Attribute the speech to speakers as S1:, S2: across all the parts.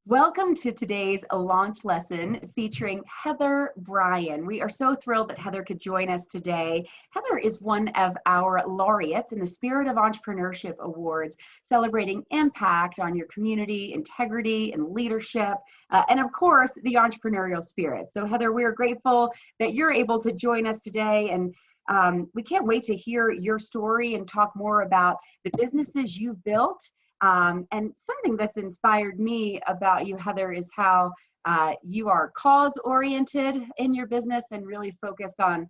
S1: Welcome to today's launch lesson featuring Heather Bryan. We are so thrilled that Heather could join us today. Heather is one of our laureates in the Spirit of Entrepreneurship Awards, celebrating impact on your community, integrity, and leadership, and of course, the entrepreneurial spirit. So Heather, we are grateful that you're able to join us today, and we can't wait to hear your story and talk more about the businesses you've built. And something that's inspired me about you, Heather, is how you are cause-oriented in your business and really focused on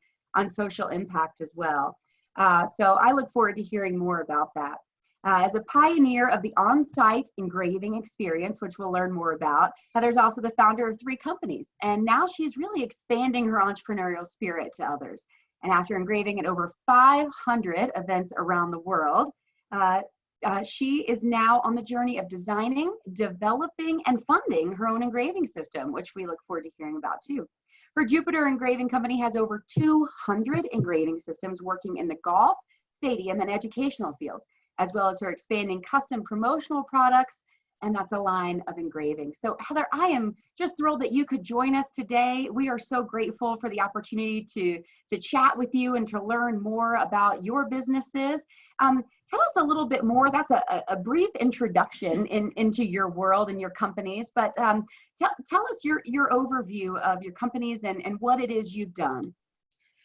S1: social impact as well. So I look forward to hearing more about that. As a pioneer of the on-site engraving experience, which we'll learn more about, Heather's also the founder of 3 companies, and now she's really expanding her entrepreneurial spirit to others. And after engraving at over 500 events around the world, she is now on the journey of designing, developing, and funding her own engraving system, which we look forward to hearing about too. Her Jupiter Engraving company has over 200 engraving systems working in the golf, stadium, and educational fields, as well as her expanding custom promotional products, and that's a line of engraving. So Heather, I am just thrilled that you could join us today. We are so grateful for the opportunity to chat with you and to learn more about your businesses. Tell us a little bit more. That's a brief introduction into your world and your companies, but tell us your overview of your companies and what it is you've done.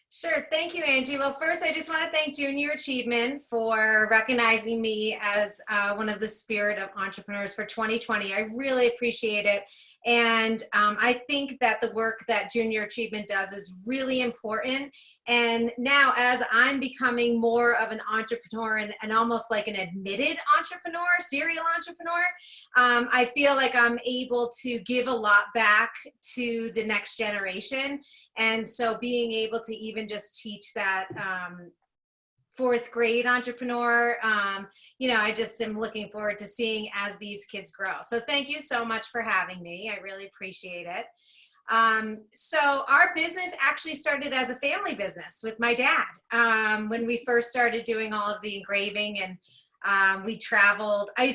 S2: Sure. Thank you, Angie. Well, first, I just want to thank Junior Achievement for recognizing me as one of the Spirit of Entrepreneurs for 2020. I really appreciate it. And I think that the work that Junior Achievement does is really important. And now, as I'm becoming more of an entrepreneur and almost like an admitted entrepreneur, serial entrepreneur, I feel like I'm able to give a lot back to the next generation. And so being able to even just teach that 4th grade entrepreneur, I just am looking forward to seeing as these kids grow. So thank you so much for having me. I really appreciate it. So our business actually started as a family business with my dad. When we first started doing all of the engraving, and I used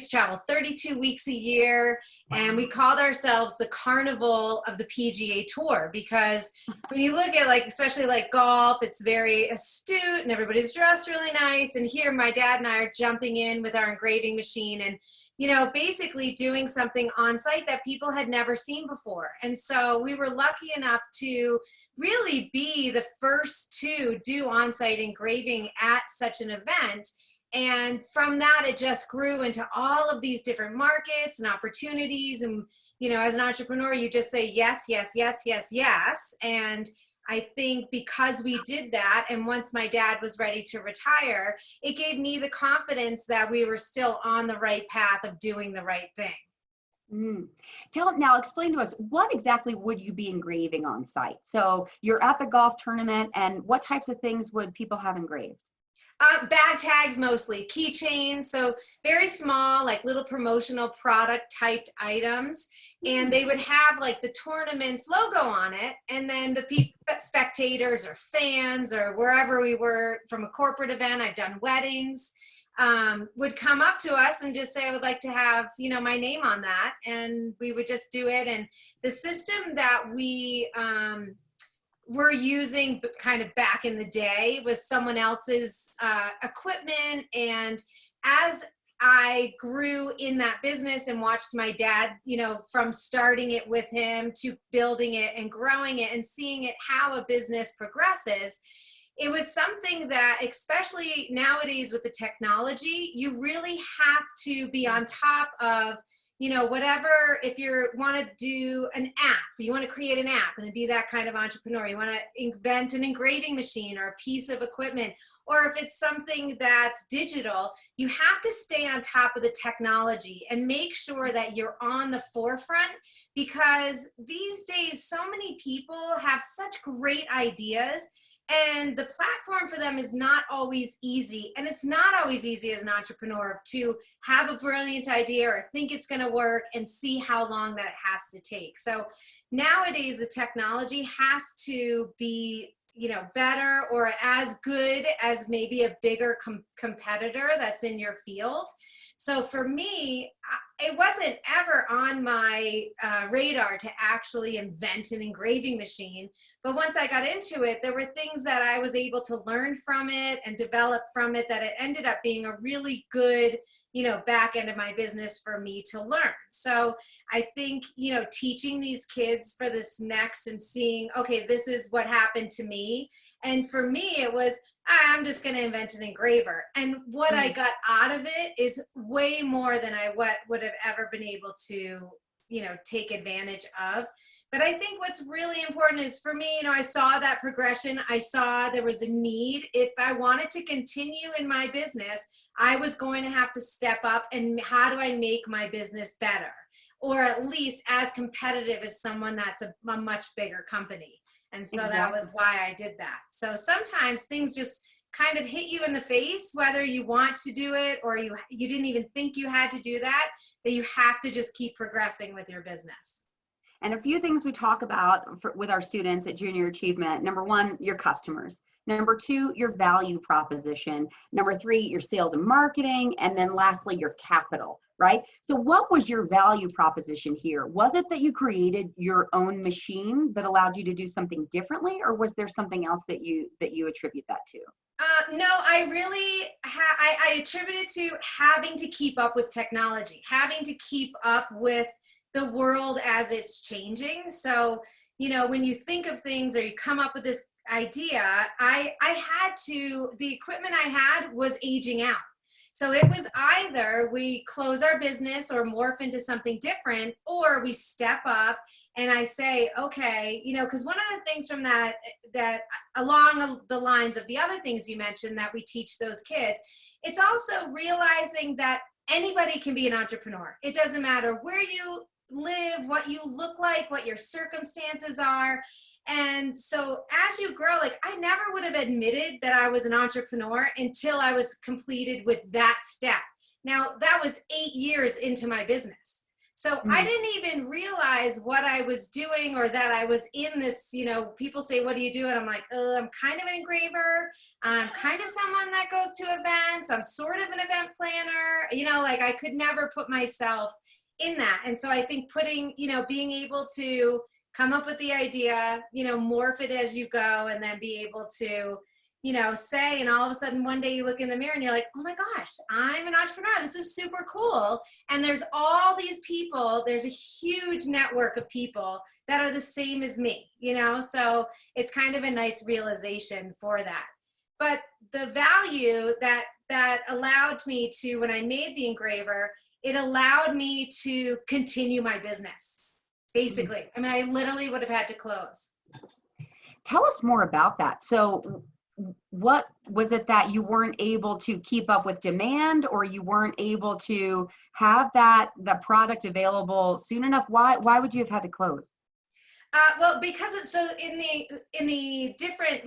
S2: to travel 32 weeks a year, and we called ourselves the Carnival of the PGA Tour, because when you look at especially golf, it's very astute and everybody's dressed really nice. And here my dad and I are jumping in with our engraving machine and, basically doing something on site that people had never seen before. And so we were lucky enough to really be the first to do on-site engraving at such an event. And from that, it just grew into all of these different markets and opportunities. And, as an entrepreneur, you just say yes, yes, yes, yes, yes. And I think because we did that, and once my dad was ready to retire, it gave me the confidence that we were still on the right path of doing the right thing.
S1: Now explain to us, what exactly would you be engraving on site? So you're at the golf tournament, and what types of things would people have engraved?
S2: Bag tags, mostly keychains, so very small, little promotional product typed items. And they would have the tournament's logo on it, and then the spectators or fans or wherever we were from a corporate event, I've done weddings, would come up to us and just say, I would like to have my name on that, and we would just do it. And the system that we were using kind of back in the day was someone else's equipment. And as I grew in that business and watched my dad, from starting it with him to building it and growing it and seeing it how a business progresses, it was something that, especially nowadays with the technology, you really have to be on top of, whatever. If you want to do an app, you want to create an app and be that kind of entrepreneur, you want to invent an engraving machine or a piece of equipment, or if it's something that's digital, you have to stay on top of the technology and make sure that you're on the forefront, because these days, so many people have such great ideas, and the platform for them is not always easy. And it's not always easy as an entrepreneur to have a brilliant idea or think it's going to work and see how long that it has to take. So nowadays, the technology has to be better or as good as maybe a bigger competitor that's in your field. So for me, it wasn't ever on my radar to actually invent an engraving machine. But once I got into it, there were things that I was able to learn from it and develop from it that it ended up being a really good, back end of my business for me to learn. So I think, teaching these kids for this next and seeing, okay, this is what happened to me. And for me, it was, I'm just going to invent an engraver. And what I got out of it is way more than I would have ever been able to, take advantage of. But I think what's really important is for me, I saw that progression. I saw there was a need. If I wanted to continue in my business, I was going to have to step up and how do I make my business better? Or at least as competitive as someone that's a much bigger company. And so that was why I did that. So sometimes things just kind of hit you in the face, whether you want to do it or you didn't even think you had to do that you have to just keep progressing with your business.
S1: And a few things we talk about with our students at Junior Achievement. Number one, your customers. Number two, your value proposition. Number three, your sales and marketing. And then lastly, your capital, right? So what was your value proposition here? Was it that you created your own machine that allowed you to do something differently? Or was there something else that you attribute that to?
S2: No, I really, I attribute it to having to keep up with technology, having to keep up with the world as it's changing. So, when you think of things or you come up with this idea, I had to, the equipment I had was aging out. So it was either we close our business or morph into something different, or we step up and I say, okay, because one of the things from that along the lines of the other things you mentioned that we teach those kids, it's also realizing that anybody can be an entrepreneur. It doesn't matter where you live, what you look like, what your circumstances are. And so as you grow, I never would have admitted that I was an entrepreneur until I was completed with that step. Now that was 8 years into my business. So I didn't even realize what I was doing or that I was in this, people say, what do you do? And I'm like, oh, I'm kind of an engraver. I'm kind of someone that goes to events. I'm sort of an event planner, I could never put myself in that. And so I think being able to come up with the idea, morph it as you go and then be able to, say, and all of a sudden one day you look in the mirror and you're like, oh my gosh, I'm an entrepreneur. This is super cool. And there's all these people, there's a huge network of people that are the same as me, so it's kind of a nice realization for that. But the value that allowed me to, when I made the engraver, it allowed me to continue my business. Basically, I literally would have had to close.
S1: Tell us more about that. So what was it that you weren't able to keep up with demand, or you weren't able to have the product available soon enough? Why would you have had to close?
S2: Well, because it's so in the different,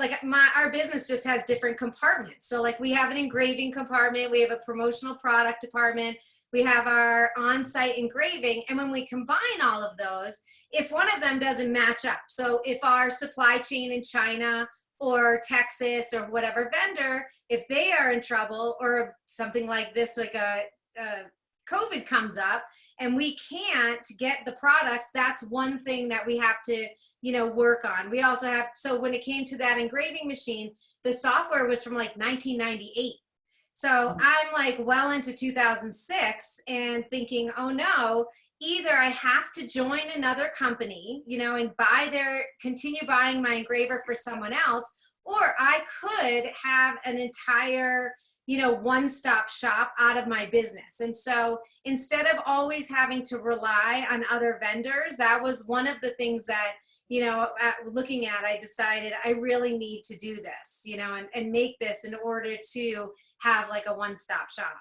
S2: our business just has different compartments. So we have an engraving compartment, we have a promotional product department, we have our on-site engraving. And when we combine all of those, if one of them doesn't match up, so if our supply chain in China or Texas or whatever vendor, if they are in trouble or something like this, COVID comes up and we can't get the products, that's one thing that we have to, work on. We also have, so when it came to that engraving machine, the software was from 1998. So I'm well into 2006 and thinking, oh no, either I have to join another company, and continue buying my engraver for someone else, or I could have an entire, one-stop shop out of my business. And so instead of always having to rely on other vendors, that was one of the things that, looking at, I decided I really need to do this, and make this in order to have a one-stop shop.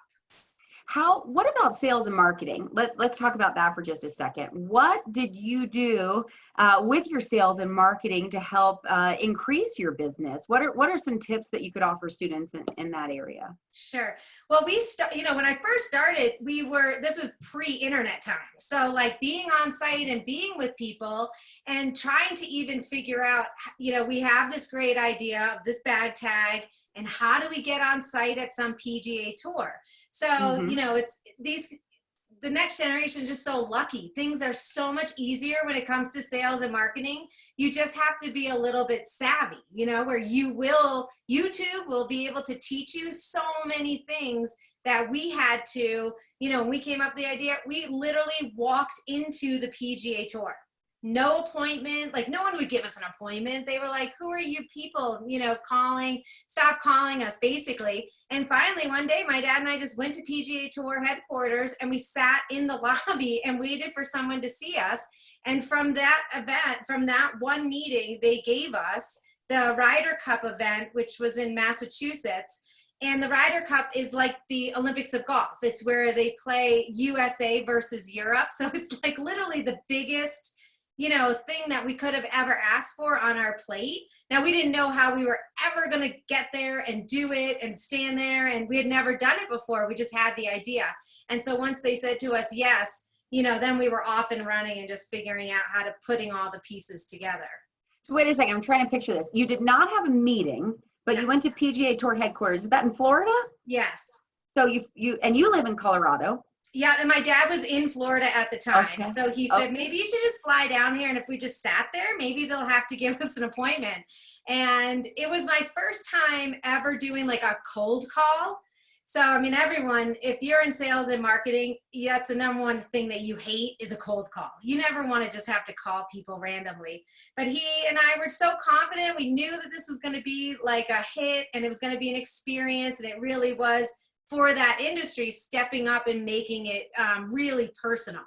S1: What about sales and marketing? Let's talk about that for just a second. What did you do with your sales and marketing to help increase your business? What are some tips that you could offer students in that area?
S2: Sure. Well, when I first started, this was pre-internet time. So like being on site and being with people and trying to even figure out, we have this great idea of this bag tag, and how do we get on site at some PGA tour? So, the next generation is just so lucky. Things are so much easier when it comes to sales and marketing. You just have to be a little bit savvy, where YouTube will be able to teach you so many things that we had to, when we came up with the idea, we literally walked into the PGA tour. No appointment, like no one would give us an appointment. They were like, who are you people, stop calling us basically. And finally one day my dad and I just went to PGA Tour headquarters and we sat in the lobby and waited for someone to see us. And from that event, from that one meeting, they gave us the Ryder Cup event, which was in Massachusetts. And the Ryder Cup is like the Olympics of golf. It's where they play USA versus Europe. So it's like literally the biggest thing that we could have ever asked for on our plate. Now, we didn't know how we were ever going to get there and do it and stand there. And we had never done it before. We just had the idea. And so once they said to us, yes, then we were off and running and just figuring out how to putting all the pieces together.
S1: So wait a second. I'm trying to picture this. You did not have a meeting, but you went to PGA Tour headquarters. Is that in Florida?
S2: Yes.
S1: So you live in Colorado.
S2: Yeah, and my dad was in Florida at the time.
S1: Okay.
S2: So he said, maybe you should just fly down here. And if we just sat there, maybe they'll have to give us an appointment. And it was my first time ever doing like a cold call. So, everyone, if you're in sales and marketing, that's the number one thing that you hate is a cold call. You never want to just have to call people randomly. But he and I were so confident. We knew that this was going to be like a hit and it was going to be an experience. And it really was, for that industry, stepping up and making it really personal.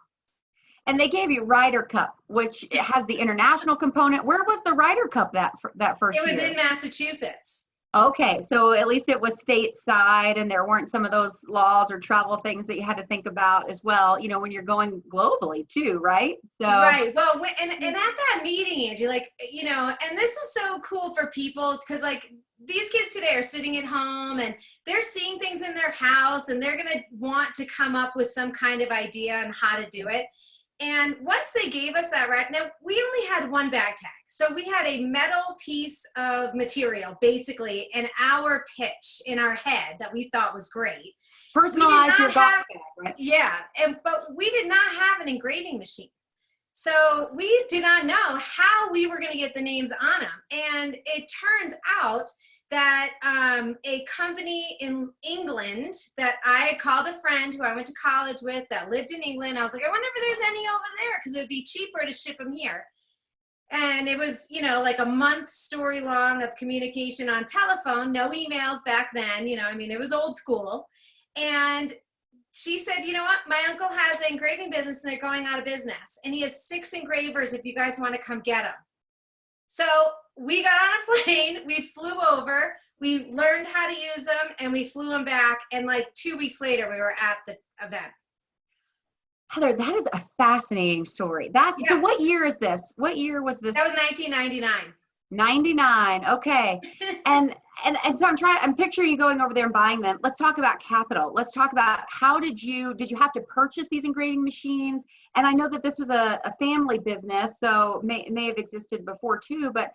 S1: And they gave you Ryder Cup, which has the international component. Where was the Ryder Cup that first year?
S2: It was in Massachusetts.
S1: Okay, so at least it was stateside, and there weren't some of those laws or travel things that you had to think about as well, when you're going globally too, right? So
S2: right. Well, and at that meeting, Angie, and this is so cool for people because these kids today are sitting at home and they're seeing things in their house and they're going to want to come up with some kind of idea on how to do it. And once they gave us that, right now we only had one bag tag. So we had a metal piece of material, basically, and our pitch in our head that we thought was great.
S1: Personalize your golf bag, right?
S2: Yeah. But we did not have an engraving machine. So we did not know how we were going to get the names on them. And it turns out that a company in England that I called a friend who I went to college with that lived in England. I was like, I wonder if there's any over there because it would be cheaper to ship them here. And it was, like a month story long of communication on telephone, no emails back then, it was old school. And she said, you know what, my uncle has an engraving business and they're going out of business. And he has 6 engravers if you guys want to come get them. So we got on a plane, we flew over, we learned how to use them, and we flew them back. And 2 weeks later, we were at the event.
S1: Heather, that is a fascinating story. So what year is this? What year was this?
S2: That was 1999.
S1: 99. Okay. And so I'm picturing you going over there and buying them. Let's talk about capital. Let's talk about did you have to purchase these engraving machines? And I know that this was a family business, so may have existed before too, but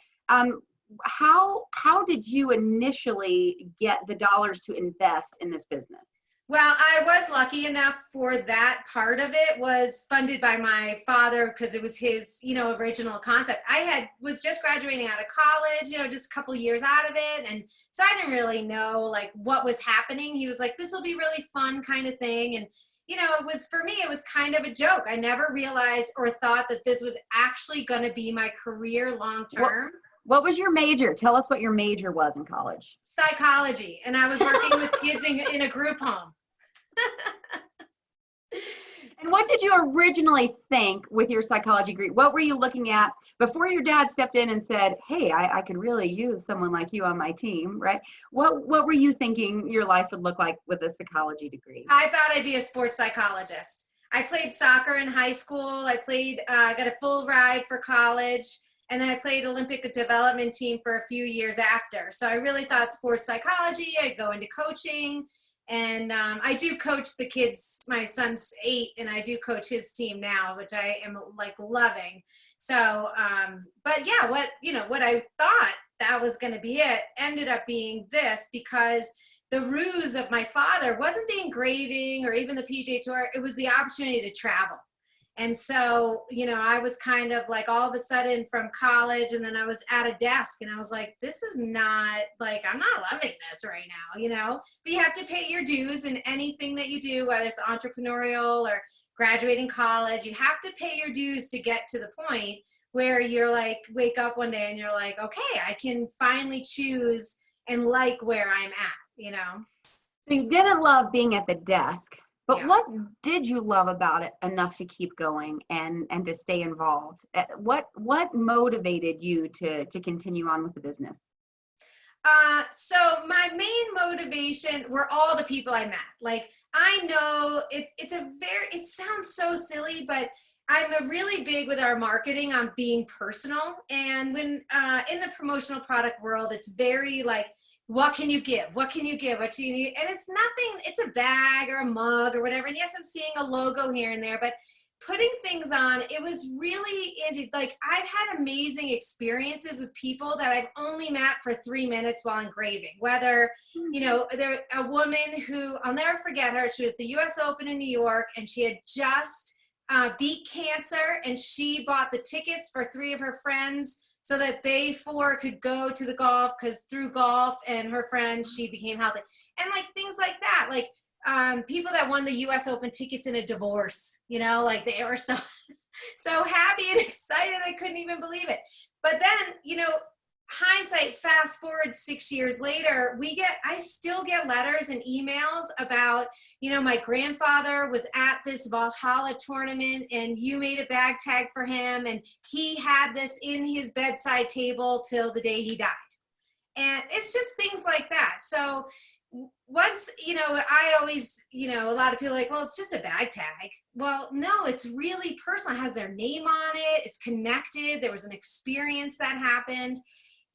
S1: how did you initially get the dollars to invest in this business?
S2: Well, I was lucky enough for that part of it was funded by my father because it was his, original concept. I was just graduating out of college, just a couple years out of it. And so I didn't really know what was happening. He was like, this will be really fun kind of thing. And, for me, it was kind of a joke. I never realized or thought that this was actually going to be my career long-term.
S1: What was your major? Tell us what your major was in college.
S2: Psychology. And I was working with kids in a group home.
S1: And what did you originally think with your psychology degree? What were you looking at before your dad stepped in and said, hey, I could really use someone like you on my team, right? What were you thinking your life would look like with a psychology degree?
S2: I thought I'd be a sports psychologist. I played soccer in high school. I played, got a full ride for college. And then I played Olympic development team for a few years after. So I really thought sports psychology, I'd go into coaching. And I do coach the kids. My son's 8 and I do coach his team now, which I am like loving. So, but yeah, what I thought that was going to be it ended up being this, because the ruse of my father wasn't the engraving or even the PGA Tour. It was the opportunity to travel. And so, I was kind of like all of a sudden from college, and then I was at a desk and I was like, this is not like, I'm not loving this right now, but you have to pay your dues in anything that you do, whether it's entrepreneurial or graduating college. You have to pay your dues to get to the point where you're like, wake up one day and you're like, okay, I can finally choose and like where I'm at.
S1: So you didn't love being at the desk. But
S2: Yeah.
S1: what did you love about it enough to keep going and to stay involved? What motivated you to continue on with the business?
S2: So my main motivation were all the people I met. Like, I know it sounds so silly, but I'm really big with our marketing on being personal. And when in the promotional product world, it's very like, what can you give? What can you give? What do you need? And it's nothing, it's a bag or a mug or whatever. And yes, I'm seeing a logo here and there, but putting things on, it was really, Angie, like I've had amazing experiences with people that I've only met for 3 minutes while engraving. Whether, there a woman who, I'll never forget her, she was the US Open in New York and she had just beat cancer, and she bought the tickets for 3 of her friends so that they 4 could go to the golf, because through golf and her friends, she became healthy. And like things like that, like people that won the US Open tickets in a divorce, like they were so, so happy and excited. I couldn't even believe it. But then, hindsight, fast forward 6 years later, I still get letters and emails about, my grandfather was at this Valhalla tournament and you made a bag tag for him and he had this in his bedside table till the day he died. And it's just things like that. So once, I always, a lot of people are like, well, it's just a bag tag. Well, no, it's really personal. It has their name on it. It's connected. There was an experience that happened.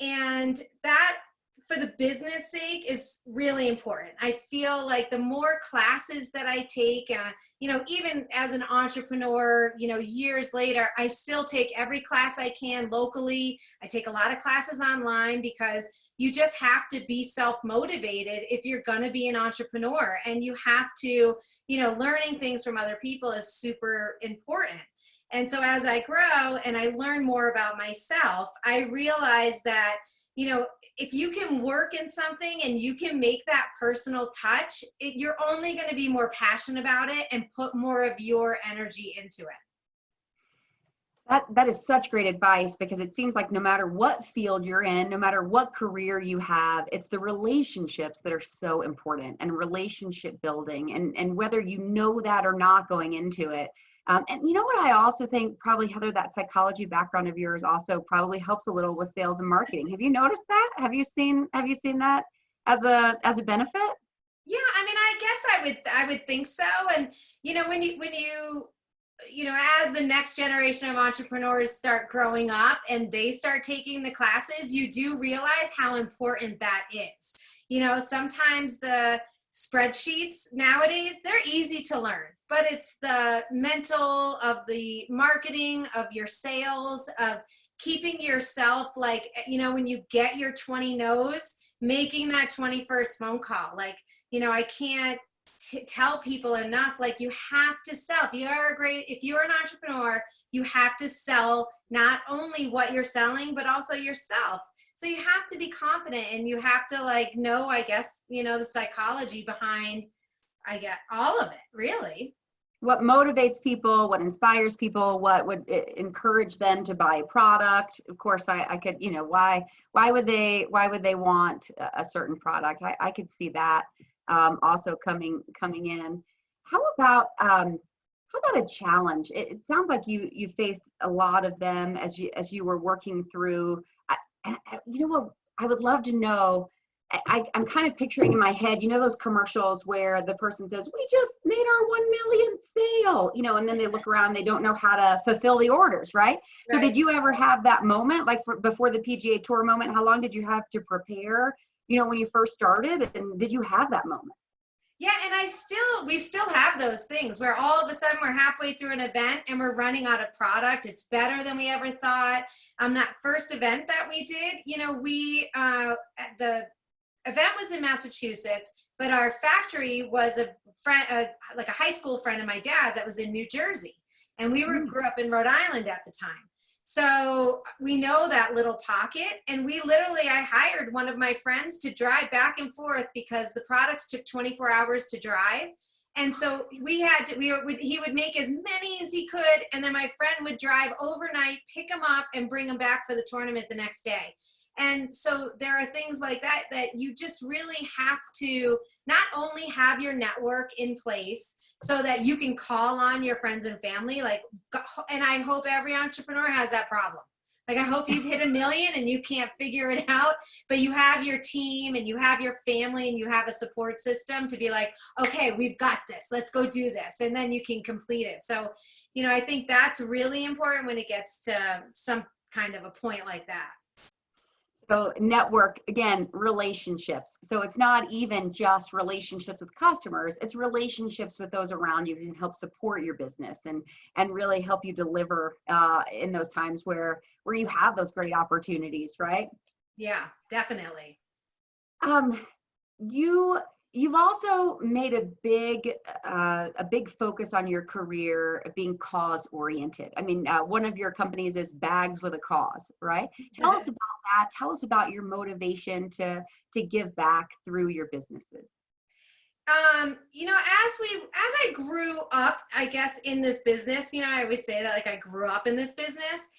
S2: And that, for the business sake, is really important. I feel like the more classes that I take, even as an entrepreneur, years later, I still take every class I can locally. I take a lot of classes online because you just have to be self-motivated if you're going to be an entrepreneur. And you have to, learning things from other people is super important. And so as I grow and I learn more about myself, I realize that, if you can work in something and you can make that personal touch, you're only going to be more passionate about it and put more of your energy into it.
S1: That is such great advice, because it seems like no matter what field you're in, no matter what career you have, it's the relationships that are so important, and relationship building, and whether you know that or not going into it. And you know what I also think, probably, Heather, that psychology background of yours also probably helps a little with sales and marketing. Have you noticed that? Have you seen that as a benefit?
S2: Yeah, I mean, I guess I would think so. And when you as the next generation of entrepreneurs start growing up and they start taking the classes, you do realize how important that is. Sometimes the spreadsheets nowadays, they're easy to learn, but it's the mental of the marketing, of your sales, of keeping yourself like, when you get your 20 no's, making that 21st phone call. Like, I can't tell people enough, like, you have to sell. If you're an entrepreneur, you have to sell not only what you're selling, but also yourself. So you have to be confident, and you have to know, I guess, the psychology behind, I get all of it, really.
S1: What motivates people, what inspires people, what would encourage them to buy a product. Of course, I could, why would they want a certain product? I could see that also coming in. How How about a challenge? It sounds like you faced a lot of them as you were working through. You know what? I would love to know. I'm kind of picturing in my head, you know, those commercials where the person says, "We just made our 1 millionth sale," you know, and then they look around, they don't know how to fulfill the orders, right? So,
S2: Right.
S1: did you ever have that moment, like before the PGA Tour moment? How long did you have to prepare? You know, when you first started, and did you have that moment?
S2: Yeah, and we still have those things where all of a sudden we're halfway through an event and we're running out of product. It's better than we ever thought. That first event that we did, you know, the event was in Massachusetts, but our factory was a friend, like a high school friend of my dad's that was in New Jersey, and grew up in Rhode Island at the time. So we know that little pocket, and I hired one of my friends to drive back and forth because the products took 24 hours to drive. And so he would make as many as he could. And then my friend would drive overnight, pick them up and bring them back for the tournament the next day. And so there are things like that, that you just really have to not only have your network in place so that you can call on your friends and family, and I hope every entrepreneur has that problem. Like, I hope you've hit 1 million and you can't figure it out, but you have your team and you have your family and you have a support system to be like, okay, we've got this, let's go do this. And then you can complete it. So, you know, I think that's really important when it gets to some kind of a point like that.
S1: So network, again, relationships. So it's not even just relationships with customers, it's relationships with those around you who can help support your business and really help you deliver in those times where you have those great opportunities, right?
S2: Yeah, definitely.
S1: Um, you've also made a big focus on your career of being cause oriented. I mean, one of your companies is Bags with a Cause, right? Tell us about that. Tell us about your motivation to give back through your businesses.
S2: You know, as I grew up, I guess, in this business, you know, I always say that, like, I grew up in this business.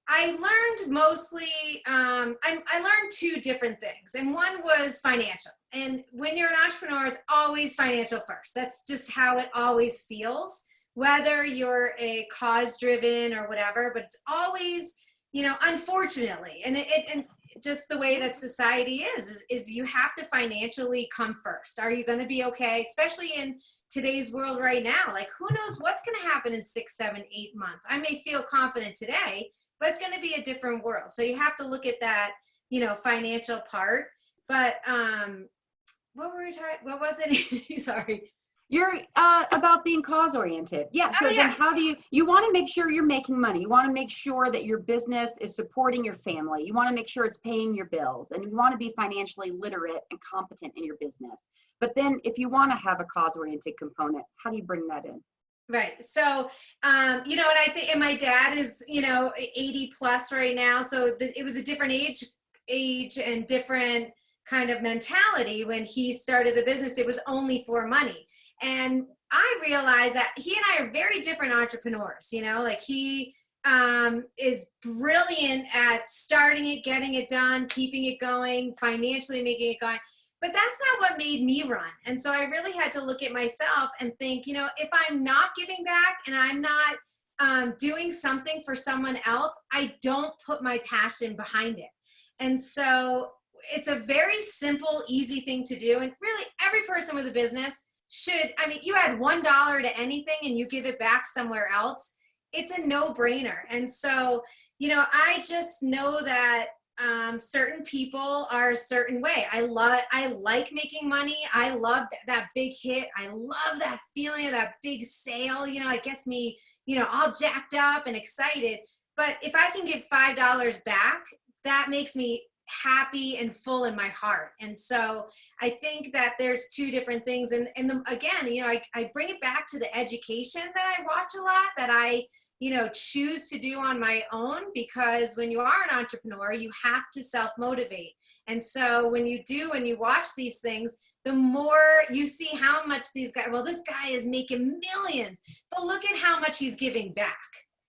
S2: I learned mostly, I learned two different things, and one was financial. And when you're an entrepreneur, it's always financial first. That's just how it always feels, whether you're a cause driven or whatever, but it's always, you know, unfortunately, and just the way that society is you have to financially come first. Are you going to be okay? Especially in today's world right now, like, who knows what's going to happen in 6, 7, 8 months. I may feel confident today, but it's going to be a different world. So you have to look at that, you know, financial part. But what were we talking? What was it? Sorry.
S1: You're about being cause oriented. Yeah.
S2: Oh
S1: So then
S2: yeah.
S1: how do you want to make sure you're making money? You want to make sure that your business is supporting your family. You want to make sure it's paying your bills, and you want to be financially literate and competent in your business. But then if you want to have a cause oriented component, how do you bring that in?
S2: Right. So, you know, and I think, and my dad is, you know, 80 plus right now. So it was a different age and different kind of mentality when he started the business. It was only for money. And I realized that he and I are very different entrepreneurs, you know, like he is brilliant at starting it, getting it done, keeping it going, financially making it going. But that's not what made me run. And so I really had to look at myself and think, you know, if I'm not giving back and I'm not doing something for someone else, I don't put my passion behind it. And so it's a very simple, easy thing to do. And really, every person with a business should, I mean, you add $1 to anything and you give it back somewhere else, it's a no-brainer. And so, you know, I just know that certain people are a certain way. I like making money. I love that big hit. I love that feeling of that big sale. You know, it gets me, you know, all jacked up and excited. But if I can give $5 back, that makes me happy and full in my heart. And so I think that there's two different things. Again, you know, I bring it back to the education that I watch a lot, that I, you know, choose to do on my own, because when you are an entrepreneur, you have to self-motivate. And so when you do, and you watch these things, the more you see how much these guys, well, this guy is making millions, but look at how much he's giving back,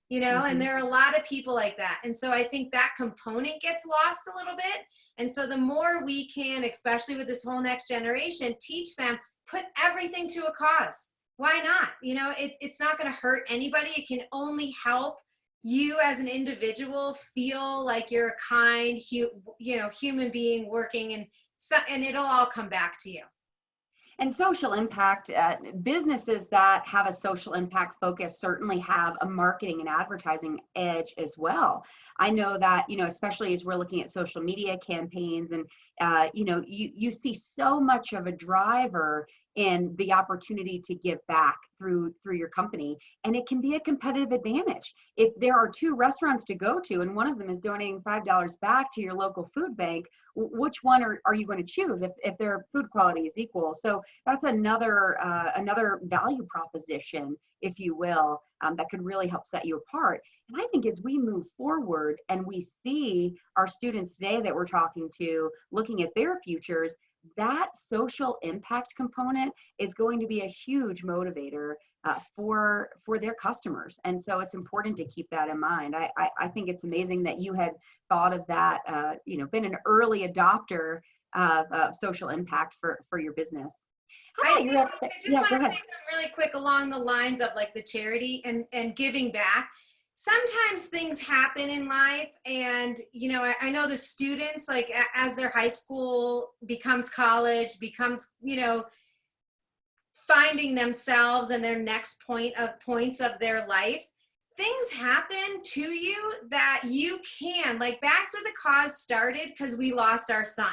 S2: you know, and there are a lot of people like that. And so I think that component gets lost a little bit. And so the more we can, especially with this whole next generation, teach them, put everything to a cause. why not? You know, it's not going to hurt anybody. It can only help you as an individual feel like you're a kind, human being working, and it'll all come back to you.
S1: And social impact, businesses that have a social impact focus certainly have a marketing and advertising edge as well. I know that, especially as we're looking at social media campaigns, and, you see so much of a driver in the opportunity to give back through your company. And it can be a competitive advantage. If there are two restaurants to go to and one of them is donating $5 back to your local food bank, which one are you going to choose if their food quality is equal? So that's another value proposition, if you will, that could really help set you apart. And I think as we move forward and we see our students today that we're talking to looking at their futures, that social impact component is going to be a huge motivator for their customers. And so it's important to keep that in mind. I think it's amazing that you had thought of that, been an early adopter of social impact for your business.
S2: I just want to say something really quick along the lines of like the charity and giving back. Sometimes things happen in life, and I know the students, like as their high school becomes college, becomes finding themselves and their next points of their life, things happen to you that you can, like Backs with a Cause started because we lost our son.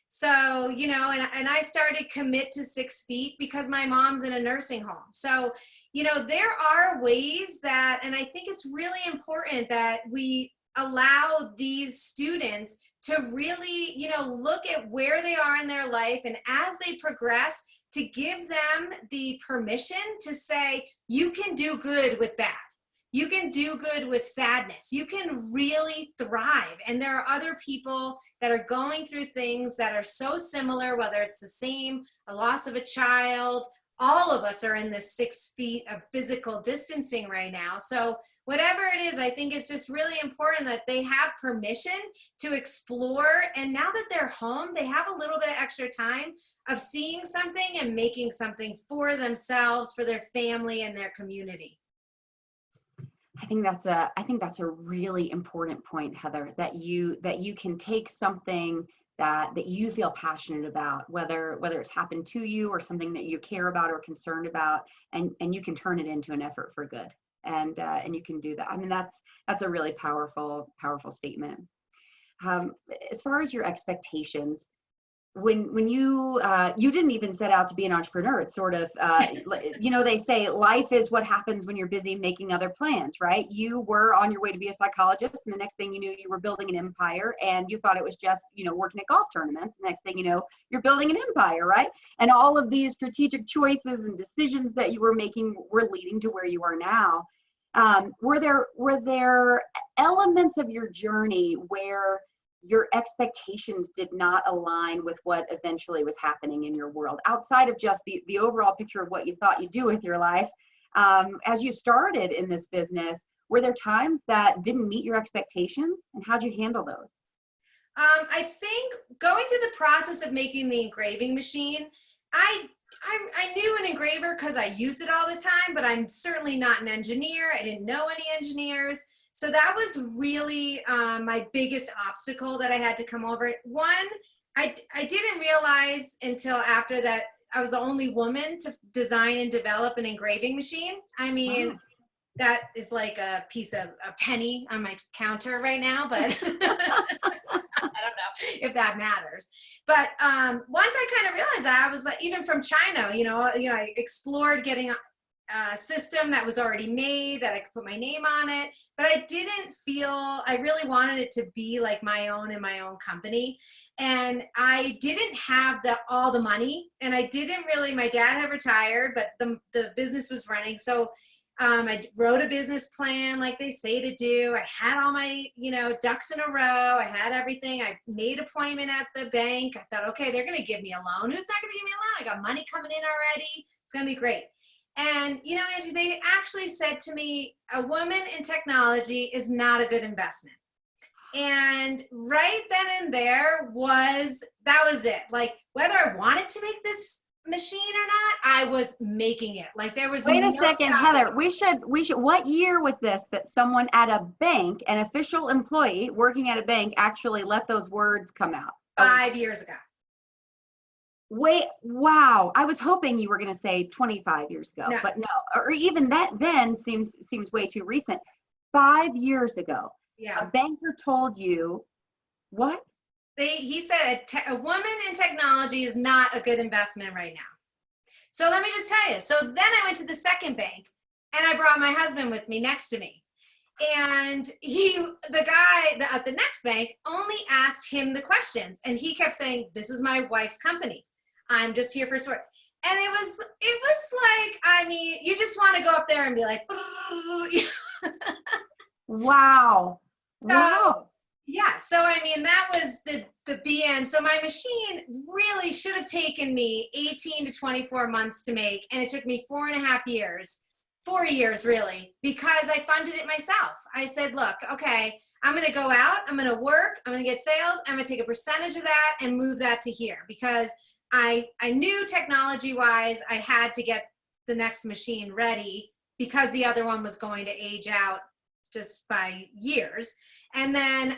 S2: So, and I started Commit to 6 Feet because my mom's in a nursing home. So, there are ways that, and I think it's really important that we allow these students to really, look at where they are in their life, and as they progress, to give them the permission to say, you can do good with bad. You can do good with sadness. You can really thrive. And there are other people that are going through things that are so similar, whether it's the same, a loss of a child. All of us are in this 6 feet of physical distancing right now. So whatever it is, I think it's just really important that they have permission to explore. And now that they're home, they have a little bit of extra time of seeing something and making something for themselves, for their family and their community.
S1: I think that's a really important point, Heather, that you can take something that you feel passionate about, whether it's happened to you or something that you care about or concerned about, and you can turn it into an effort for good. And you can do that. I mean, that's a really powerful statement. As far as your expectations, when you didn't even set out to be an entrepreneur, it's sort of they say life is what happens when you're busy making other plans, right? You were on your way to be a psychologist, and the next thing you knew, you were building an empire, and you thought it was just working at golf tournaments. The next thing you know, you're building an empire, right? And all of these strategic choices and decisions that you were making were leading to where you are now. Were there elements of your journey where your expectations did not align with what eventually was happening in your world, outside of just the overall picture of what you thought you'd do with your life? As you started in this business, were there times that didn't meet your expectations, and how'd you handle those?
S2: I think going through the process of making the engraving machine, I knew an engraver because I used it all the time, but I'm certainly not an engineer. I didn't know any engineers. So that was really my biggest obstacle that I had to come over. One, I didn't realize until after that I was the only woman to design and develop an engraving machine. I mean, wow. That is like a penny on my counter right now, but I don't know if that matters. But once I kind of realized that, I was like, even from China, I explored getting a system that was already made that I could put my name on it, but I didn't feel, I really wanted it to be like my own and my own company. And I didn't have all the money, and I didn't really, my dad had retired, but the business was running. So I wrote a business plan like they say to do. I had all my, ducks in a row. I had everything. I made an appointment at the bank. I thought, okay, they're going to give me a loan. Who's not going to give me a loan? I got money coming in already. It's going to be great. And, Angie, they actually said to me, a woman in technology is not a good investment. And right then and there that was it. Like, whether I wanted to make this machine or not, I was making it. Like there was
S1: Wait a
S2: no
S1: second,
S2: stopping.
S1: Heather. We should. What year was this that someone at a bank, an official employee working at a bank, actually let those words come out?
S2: 5 years ago.
S1: Wait, wow. I was hoping you were going to say 25 years ago,
S2: No.
S1: but no. Or even that then seems way too recent. 5 years ago, a
S2: Yeah.
S1: banker told you what?
S2: He said a woman in technology is not a good investment right now. So let me just tell you. So then I went to the second bank and I brought my husband with me next to me. And the guy at the next bank only asked him the questions. And he kept saying, this is my wife's company. I'm just here for sport. And it was like, I mean, you just want to go up there and be like,
S1: Wow. Wow.
S2: so, yeah. So, I mean, that was the BN. So my machine really should have taken me 18 to 24 months to make. And it took me 4.5 years, 4 years really, because I funded it myself. I said, look, okay, I'm going to go out, I'm going to work, I'm going to get sales, I'm going to take a percentage of that and move that to here, because I knew technology wise, I had to get the next machine ready because the other one was going to age out just by years. And then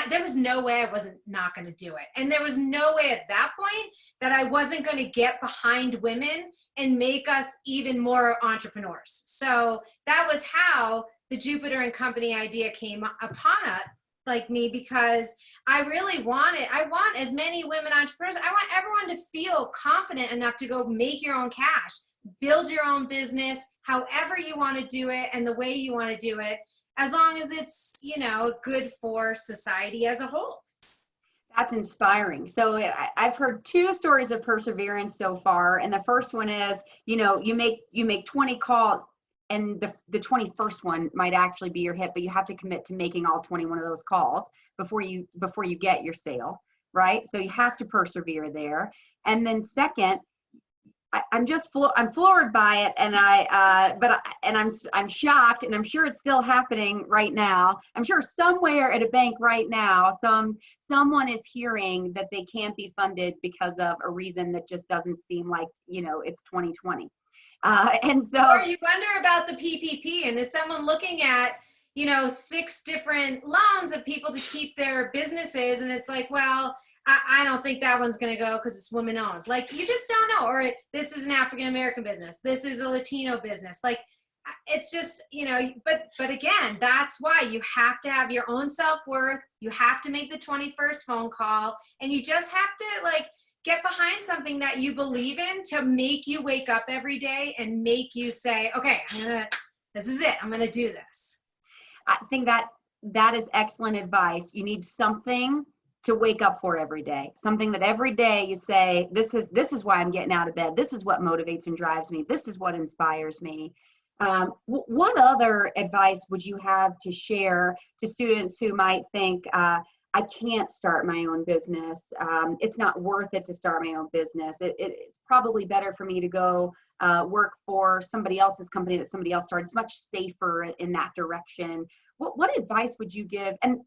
S2: there was no way I wasn't not going to do it. And there was no way at that point that I wasn't going to get behind women and make us even more entrepreneurs. So that was how the Jupiter and Company idea came upon us, like me, because I want as many women entrepreneurs. I want everyone to feel confident enough to go make your own cash, build your own business, however you want to do it and the way you want to do it, as long as it's, good for society as a whole.
S1: That's inspiring. So I've heard 2 stories of perseverance so far. And the first one is, you make 20 calls and the 21st one might actually be your hit, but you have to commit to making all 21 of those calls before you get your sale, right? So you have to persevere there. And then second, I'm floored by it, and I'm shocked, and I'm sure it's still happening right now. I'm sure somewhere at a bank right now, someone is hearing that they can't be funded because of a reason that just doesn't seem like it's 2020, and so.
S2: Or you wonder about the PPP, and is someone looking at 6 different loans of people to keep their businesses, and it's like, well, I don't think that one's going to go because it's woman owned. Like, you just don't know. Or this is an African-American business. This is a Latino business. Like, it's just, but again, that's why you have to have your own self-worth. You have to make the 21st phone call, and you just have to get behind something that you believe in to make you wake up every day and make you say, okay, this is it. I'm going to do this.
S1: I think that is excellent advice. You need something to wake up for every day, something that every day you say, this is why I'm getting out of bed. This is what motivates and drives me. This is what inspires me. What other advice would you have to share to students who might think, I can't start my own business. It's not worth it to start my own business. It's probably better for me to go work for somebody else's company that somebody else started. It's much safer in that direction. What advice would you give? And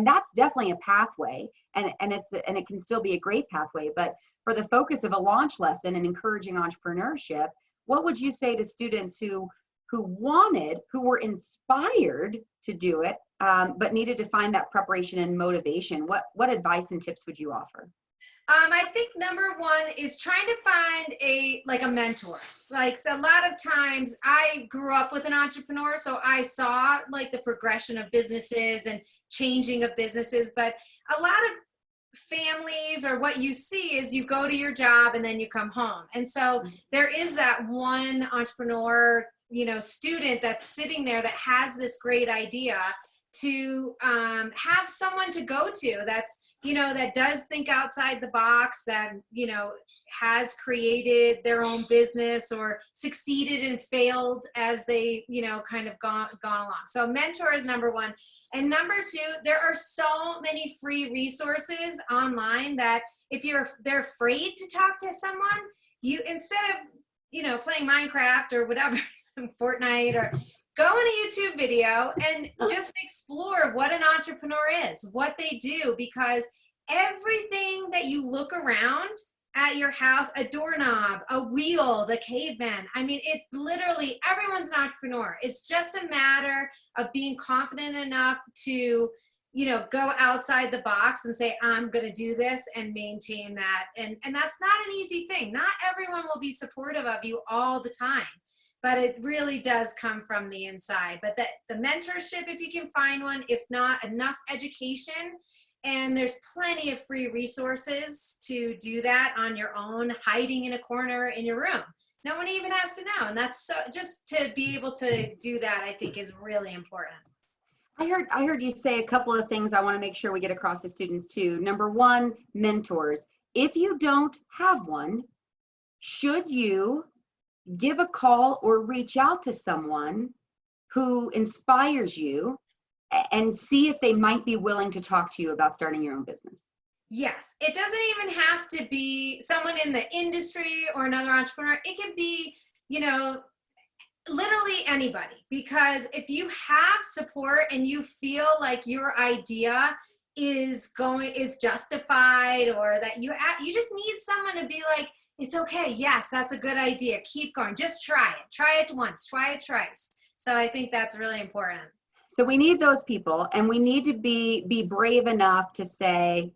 S1: that's definitely a pathway, and it can still be a great pathway. But for the focus of a launch lesson and encouraging entrepreneurship, what would you say to students who were inspired to do it, but needed to find that preparation and motivation? What advice and tips would you offer?
S2: I think number one is trying to find a mentor. So a lot of times I grew up with an entrepreneur, so I saw the progression of businesses and changing of businesses, but a lot of families, or what you see is you go to your job and then you come home. And so there is that one entrepreneur, student that's sitting there that has this great idea to have someone to go to that's, that does think outside the box, that, has created their own business or succeeded and failed as they, kind of gone along. So mentor is number one. And number two, there are so many free resources online that if they're afraid to talk to someone, you, instead of, playing Minecraft or whatever, Fortnite, or go on a YouTube video and just explore what an entrepreneur is, what they do, because everything that you look around at your house, a doorknob, a wheel, the caveman. I mean, it literally, everyone's an entrepreneur. It's just a matter of being confident enough to, you know, go outside the box and say, I'm going to do this and maintain that. And that's not an easy thing. Not everyone will be supportive of you all the time, but it really does come from the inside. But the mentorship, if you can find one, if not, enough education. And there's plenty of free resources to do that on your own, hiding in a corner in your room. No one even has to know. And that's so, just to be able to do that, I think is really important.
S1: I heard you say a couple of things I want to make sure we get across to students too. Number one, mentors. If you don't have one, should you give a call or reach out to someone who inspires you and see if they might be willing to talk to you about starting your own business?
S2: Yes, it doesn't even have to be someone in the industry or another entrepreneur. It can be, you know, literally anybody, because if you have support and you feel like your idea is justified, or that you just need someone to be like, it's okay. Yes, that's a good idea. Keep going. Just try it once, try it twice. So I think that's really important.
S1: So we need those people, and we need to be brave enough to say,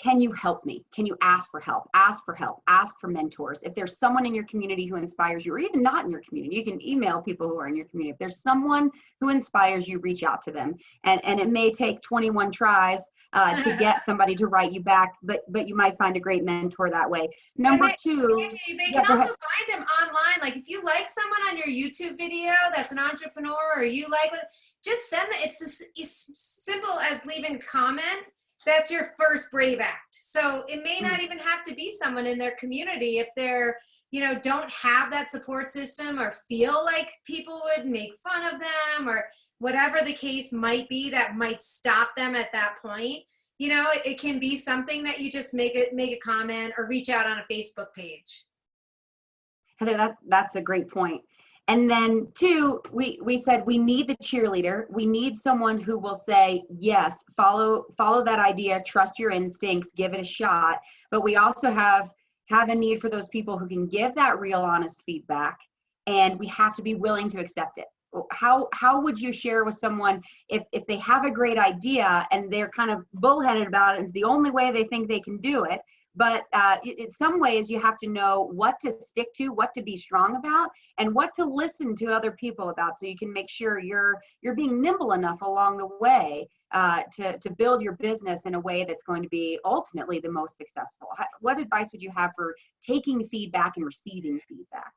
S1: can you help me? Can you ask for help? Ask for help. Ask for mentors. If there's someone in your community who inspires you, or even not in your community, you can email people who are in your community. If there's someone who inspires you, reach out to them. And it may take 21 tries to get somebody to write you back, but you might find a great mentor that way. Number two,
S2: they can also find them online. Like if you like someone on your YouTube video that's an entrepreneur, or you like what, just send it. It's as simple as leaving a comment. That's your first brave act. So it may not even have to be someone in their community. If they're, you know, don't have that support system, or feel like people would make fun of them, or whatever the case might be that might stop them at that point, you know, it can be something that you just make a comment or reach out on a Facebook page.
S1: Heather, that's a great point. And then two, we said we need the cheerleader. We need someone who will say, yes, follow that idea, trust your instincts, give it a shot. But we also have a need for those people who can give that real honest feedback, and we have to be willing to accept it. How would you share with someone if they have a great idea and they're kind of bullheaded about it, it's the only way they think they can do it, but in some ways you have to know what to stick to, what to be strong about, and what to listen to other people about, so you can make sure you're being nimble enough along the way to build your business in a way that's going to be ultimately the most successful. What advice would you have for taking feedback and receiving feedback?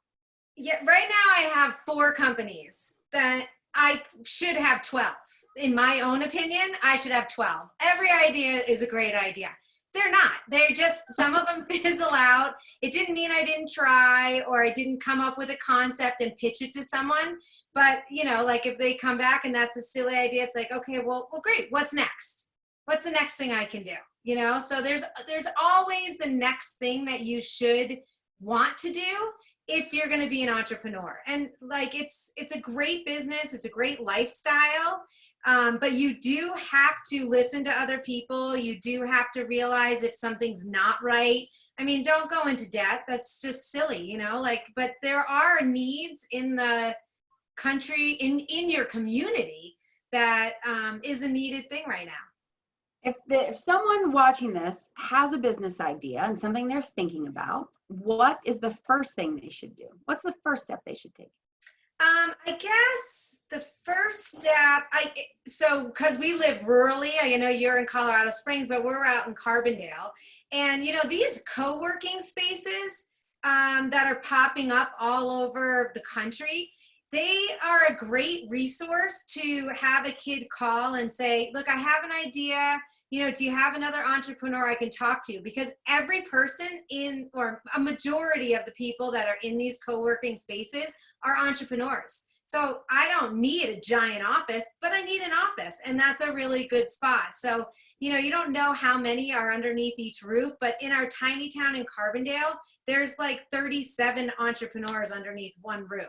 S2: Yeah, right now I have 4 companies that I should have 12. In my own opinion, I should have 12. Every idea is a great idea. They're not. They're just, some of them fizzle out. It didn't mean I didn't try, or I didn't come up with a concept and pitch it to someone. But, you know, like if they come back and that's a silly idea, it's like, okay, well, great. What's next? What's the next thing I can do? You know, so there's always the next thing that you should want to do if you're going to be an entrepreneur. And like, it's a great business. It's a great lifestyle. But you do have to listen to other people. You do have to realize if something's not right. I mean, don't go into debt. That's just silly, you know, like, but there are needs in the country, in your community, that is a needed thing right now.
S1: If someone watching this has a business idea and something they're thinking about, what is the first thing they should do? What's the first step they should take?
S2: I guess the first step, because we live rurally, I know you're in Colorado Springs, but we're out in Carbondale. And, you know, these co-working spaces that are popping up all over the country, they are a great resource to have a kid call and say, look, I have an idea. You know, do you have another entrepreneur I can talk to? Because every person or a majority of the people that are in these co-working spaces are entrepreneurs. So I don't need a giant office, but I need an office, and that's a really good spot. So, you know, you don't know how many are underneath each roof, but in our tiny town in Carbondale, there's like 37 entrepreneurs underneath one roof.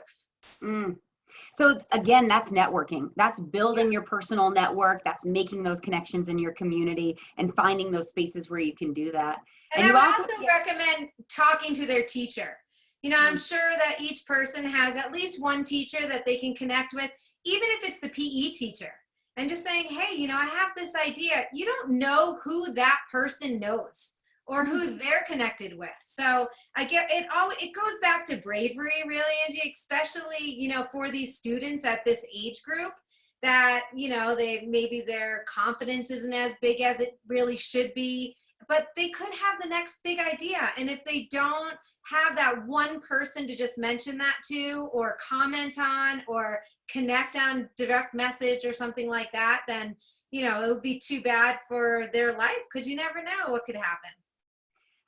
S1: So again, that's networking. That's building your personal network. That's making those connections in your community and finding those spaces where you can do that.
S2: And
S1: And
S2: I
S1: you
S2: would
S1: also
S2: also recommend talking to their teacher. You know, I'm sure that each person has at least one teacher that they can connect with, even if it's the PE teacher. And just saying, hey, you know, I have this idea. You don't know who that person knows or who they're connected with. So I get it all. It goes back to bravery, really, Angie, especially, you know, for these students at this age group that, you know, maybe their confidence isn't as big as it really should be, but they could have the next big idea. And if they don't have that one person to just mention that to, or comment on, or connect on direct message or something like that, then, you know, it would be too bad for their life, because you never know what could happen.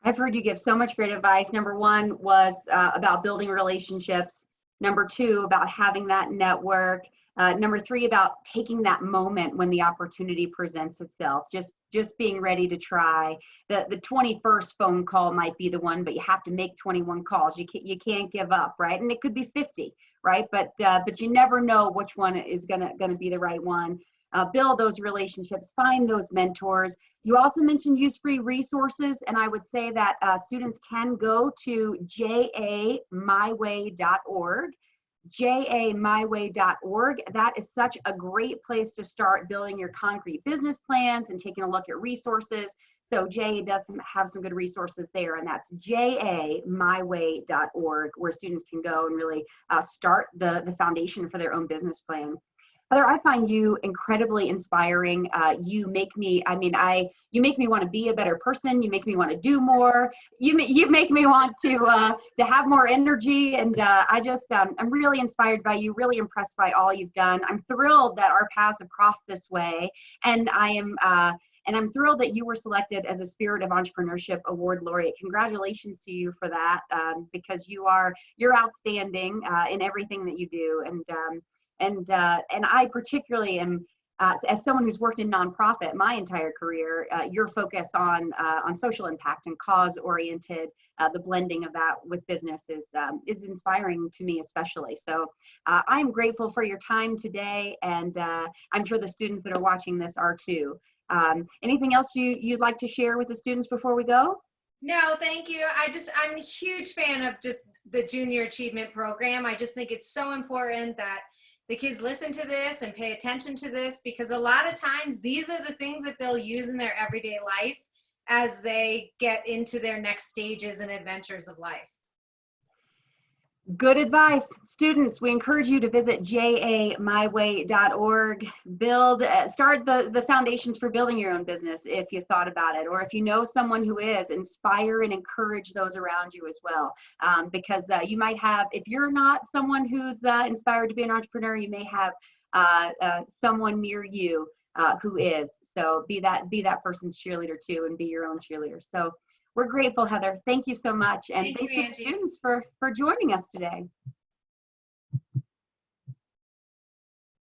S1: I've heard you give so much great advice. Number one was about building relationships. Number two, about having that network. Number three, about taking that moment when the opportunity presents itself. Just being ready to try. The 21st phone call might be the one, but you have to make 21 calls. You can't give up, right? And it could be 50, right? But you never know which one is gonna be the right one. Build those relationships, find those mentors. You also mentioned use free resources, and I would say that students can go to jamyway.org. jamyway.org. That is such a great place to start building your concrete business plans and taking a look at resources. So JA does have some good resources there, and that's jamyway.org, where students can go and really start the foundation for their own business plan. Heather, I find you incredibly inspiring. You make me want to be a better person. You make me want to do more. You make me want to have more energy. And I'm really inspired by you, really impressed by all you've done. I'm thrilled that our paths have crossed this way. And I'm thrilled that you were selected as a Spirit of Entrepreneurship Award Laureate. Congratulations to you for that, because you're outstanding in everything that you do. And I particularly am, as someone who's worked in nonprofit my entire career, your focus on social impact and cause-oriented, the blending of that with business is inspiring to me, especially. So I'm grateful for your time today, and I'm sure the students that are watching this are too. Anything else you'd like to share with the students before we go?
S2: No, thank you. I'm a huge fan of just the Junior Achievement Program. I just think it's so important that the kids listen to this and pay attention to this, because a lot of times these are the things that they'll use in their everyday life as they get into their next stages and adventures of life.
S1: Good advice. Students, we encourage you to visit jamyway.org. Start the foundations for building your own business if you thought about it, or if you know someone who is, inspire and encourage those around you as well. Because you might have, if you're not someone who's inspired to be an entrepreneur, you may have someone near you who is. So be that person's cheerleader too, and be your own cheerleader. So we're grateful, Heather. Thank you so much. And thanks to the students for joining us today.